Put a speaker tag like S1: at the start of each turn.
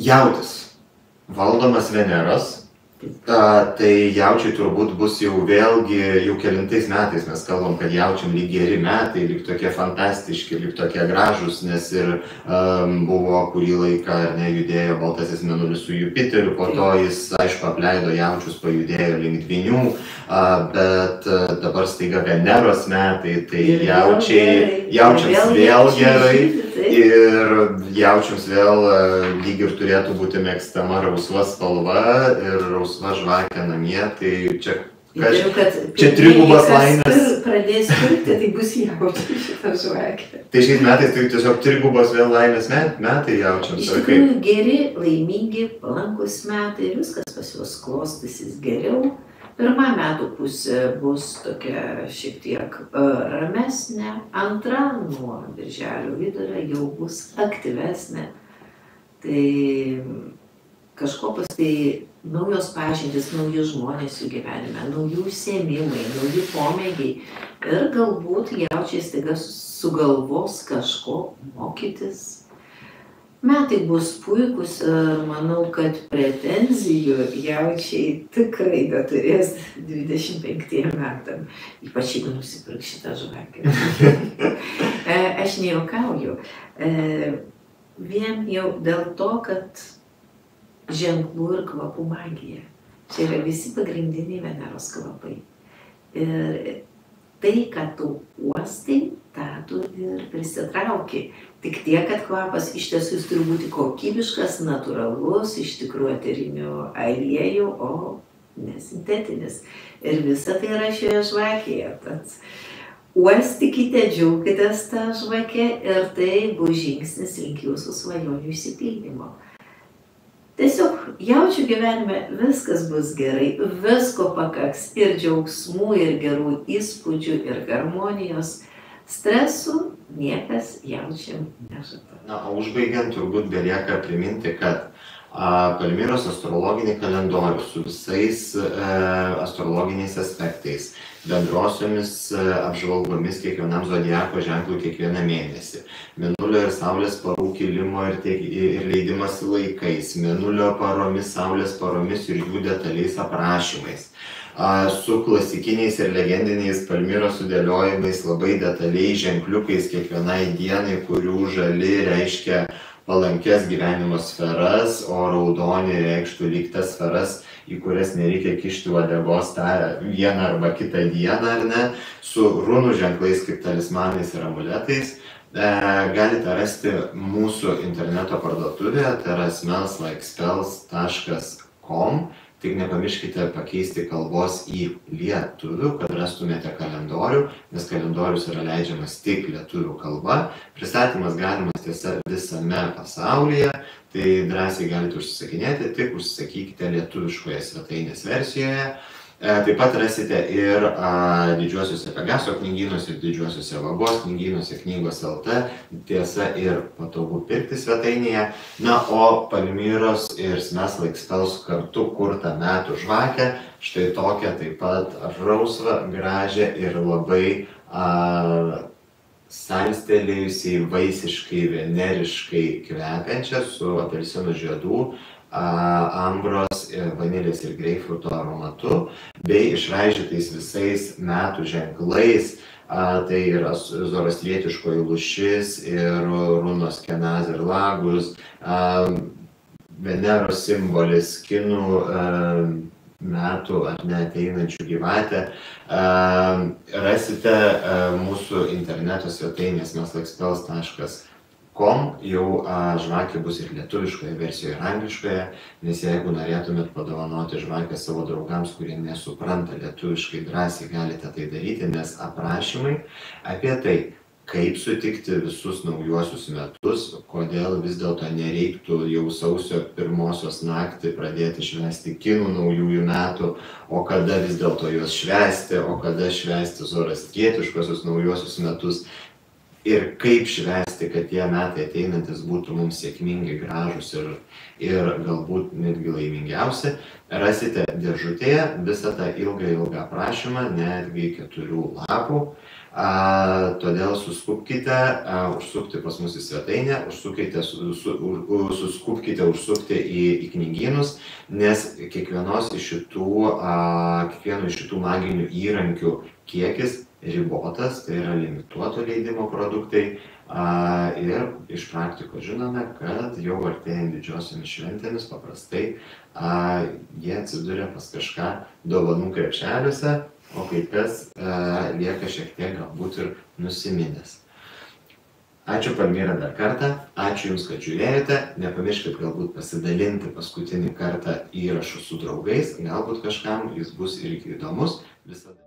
S1: Jautis valdomas Veneros. Tai jaučiai turbūt bus jau vėlgi, jau kelintais metais mes kalbam, kad jaučiam lyg geri metai, lyg tokie fantastiški, lyg tokie gražus, nes ir buvo kurį laiką judėjo baltasis mėnulis su Jupiteriu, po to jis, aišku, apleido jaučius, pajudėjo link dvynių, bet dabar staiga Veneros metai, tai jaučiams vėl gerai. Ir jaučiams vėl lyg ir turėtų būti mėgstama rausva spalva ir rausva žvakė namie, tai čia trigubas laimės.
S2: Pradės pirkti, tai bus jaučiai šitą žvakę.
S1: Tai šiais metais tai tiesiog trigubas vėl laimės metai jaučiams.
S2: Iš tikrųjų geri, laimingi, palankus metai ir viskas pas juos klostysis geriau. Pirma metų pusė bus tokia šiek tiek ramesnė, antra nuo birželio vidurio jau bus aktyvesnė. Tai kažkokios tai naujos pažintys, nauji žmonės jų gyvenime, nauji užsiėmimai, nauji pomėgiai ir galbūt jaučiai staiga sugalvos kažko mokytis. Metai bus puikus ir manau, kad pretenzijų jaučiai tikrai neturės 25 metam, ypač jeigu nusipirk šitą žvakę. Aš nejuokauju, vien jau dėl to, kad ženklų ir kvapų magija. Čia yra visi pagrindiniai Veneros kvapai. Ir tai, ką tu uostai, tą tu ir prisitrauki. Tik tiek, kad kvapas iš tiesų jis turi būti kokybiškas, natūralus, iš tikrųjų eterinių aliejų, o nesintetinis. Ir visa tai yra šioje žvakėje. Tad uostykite, džiaukitės tą žvakę ir tai bus žingsnis link jūsų svajonių išsipildymo. Tiesiog jaučių gyvenime viskas bus gerai, visko pakaks ir džiaugsmų, ir gerų įspūdžių, ir harmonijos. Stresų niekas jaučiam nežada.
S1: Na, o užbaigiant turbūt belieka priminti, kad Palmiros astrologinį kalendorių su visais astrologiniais aspektais, bendrosiomis apžvalgomis kiekvienam zodiako ženklui kiekvieną mėnesį, mėnulio ir saulės parų kilimo ir leidimasi laikais, mėnulio paromis, saulės paromis ir jų detaliais aprašymais, su klasikiniais ir legendiniais Palmiros sudėliojimais, labai detaliai ženkliukais kiekvienai dienai, kurių žali reiškia palankės gyvenimo sferas, o raudoni reikštų lyg tas sferas, į kurias nereikia kišti uodegos tą vieną arba kitą dieną, ar ne, su runų ženklais kaip talismanais ir amuletais. Galite rasti mūsų interneto parduotuvėje, tai yra smelslikeспells.com. Tik nepamirškite pakeisti kalbos į lietuvių, kad rastumėte kalendorių, nes kalendorius yra leidžiamas tik lietuvių kalba. Pristatymas galimas tiesa visame pasaulyje, tai drąsiai galite užsisakinėti, tik užsisakykite lietuviškoje svetainės versijoje. Taip pat rasite ir didžiuosiuose Pegaso knygynuose, ir didžiuosiuose Vagos knygynuose, knygos LT, tiesa ir patogu pirkti svetainėje. Na, o Palmiros ir Smelslikeспells kartu kurtą metų žvakę, štai tokią taip pat rausvą, gražią ir labai salstelėjusiai, vaisiškai, veneriškai kvepiančią su apelsinų žiedų, ambros, vanilės ir greipfruto aromatu, bei išraižytais visais metų ženklais. Tai yra zoroastrietiškoji lūšis ir runos Kenaz ir Lagus, Veneros simbolis, kinų metų ar neateinančių gyvatę. Rasite mūsų interneto svetainės smelslikeспells.com. Jau žvakė bus ir lietuviškoje versijoje, ir angliškoje, nes jeigu norėtumėt padovanoti žvakę savo draugams, kurie nesupranta lietuviškai, drąsiai galite tai daryti, nes aprašymai apie tai, kaip sutikti visus naujuosius metus, kodėl vis dėlto nereiktų jau sausio 1 naktį pradėti švęsti kinų naujųjų metų, o kada vis dėlto juos švęsti, o kada švęsti zoroastrietiškosius naujuosius metus. Ir kaip švęsti, kad tie metai ateinantis būtų mums sėkmingi, gražus ir galbūt netgi laimingiausi. Rasite dėžutėje visą tą ilgą aprašymą, netgi 4 lapų. Todėl suskubkite užsukti pas mus į svetainę, suskubkite užsukti į knygynus, nes kiekvieno iš šitų maginių įrankių kiekis ribotas, tai yra limituoto leidimo produktai. Ir iš praktikos žinome, kad jau artėjant didžiosiomis šventėmis paprastai jie atsiduria pas kažką dovanų krepšeliuose, o kai kas lieka šiek tiek galbūt ir nusiminęs. Ačiū Palmira dar kartą, ačiū Jums, kad žiūrėjote, nepamirškit galbūt pasidalinti paskutinį kartą įrašų su draugais, galbūt kažkam jis bus irgi įdomus. Visada